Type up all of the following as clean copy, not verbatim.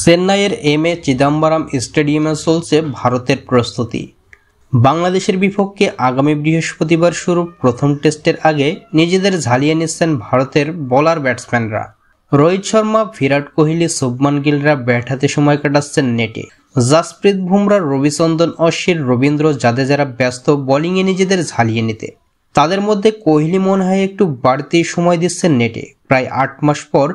চেন্নাইয়ের এম.এ চিদাম্বরম স্টেডিয়ামে চলছে ভারতের প্রস্তুতি। বাংলাদেশের বিপক্ষে আগামী বৃহস্পতিবার শুরু প্রথম টেস্টের আগে নিজেদের ঝালিয়ে নিচ্ছেন ভারতের বোলার ব্যাটসম্যানরা। রোহিত শর্মা, বিরাট কোহলি, শুভমান গিলরা ব্যাট হাতে সময় কাটাচ্ছেন নেটে। জাসপ্রীত বুমরা, রবিচন্দ্রন অশ্বিন, রবীন্দ্র জাদেজারা ব্যস্ত বোলিংয়ে নিজেদের ঝালিয়ে নিতে। তাদের মধ্যে কোহলি মনে হয় একটু বাড়তি সময় দিচ্ছেন নেটে। প্রায় ৮ মাস পর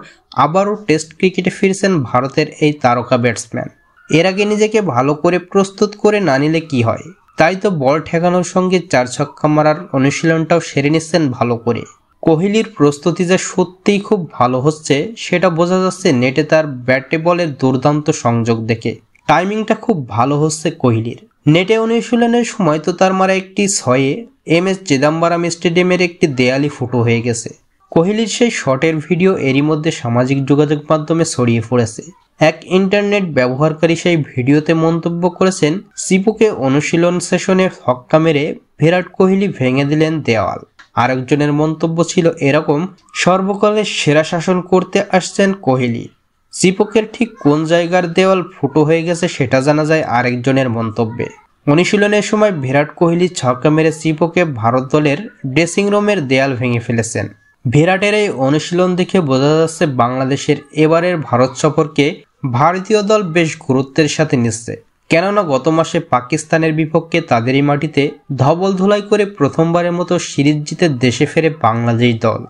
আবারও টেস্ট ক্রিকেটে ফিরছেন ভারতের এই তারকা ব্যাটসম্যান। এর আগে নিজেকে ভালো করে প্রস্তুত করে না নিলে কি হয়, তাই তো বল ঠেকানোর সঙ্গে ৪ ছক্কা মারার অনুশীলনটাও সেরে নিচ্ছেন ভালো করে। কোহলির প্রস্তুতি যে সত্যিই খুব ভালো হচ্ছে সেটা বোঝা যাচ্ছে নেটে তার ব্যাটে বলের দুর্দান্ত সংযোগ দেখে। টাইমিংটা খুব ভালো হচ্ছে কোহলির। নেটে অনুশীলনের সময় তো তার মারা একটি ৬-এ এম.এস চিদাম্বরম স্টেডিয়ামের একটি দেয়ালি ফুটো হয়ে গেছে। কোহলির সেই শটের ভিডিও এরই মধ্যে সামাজিক যোগাযোগ মাধ্যমে ছড়িয়ে পড়েছে। এক ইন্টারনেট ব্যবহারকারী সেই ভিডিওতে মন্তব্য করেছেন, সিপুকে অনুশীলন সেশনে ছক্কা মেরে বিরাট কোহলি ভেঙে দিলেন দেওয়াল। আরেকজনের মন্তব্য ছিল এরকম, সর্বকালের সেরা শাসন করতে আসছেন কোহলি। সিপকের ঠিক কোন জায়গার দেওয়াল ফুটো হয়ে গেছে সেটা জানা যায় আরেকজনের মন্তব্যে। অনুশীলনের সময় বিরাট কোহলি ছক্কা মেরে সিপকে ভারত দলের ড্রেসিং রুমের দেয়াল ভেঙে ফেলেছেন। বিরাটের এই অনুশীলন দেখে বোঝা যাচ্ছে বাংলাদেশের এবারের ভারত সফরকে ভারতীয় দল বেশ গুরুত্বের সাথে নিচ্ছে। কেননা গত মাসে পাকিস্তানের বিপক্ষে তাদেরই মাটিতে ধবল ধুলাই করে প্রথমবারের মতো সিরিজ জিতে দেশে ফেরে বাংলাদেশ দল।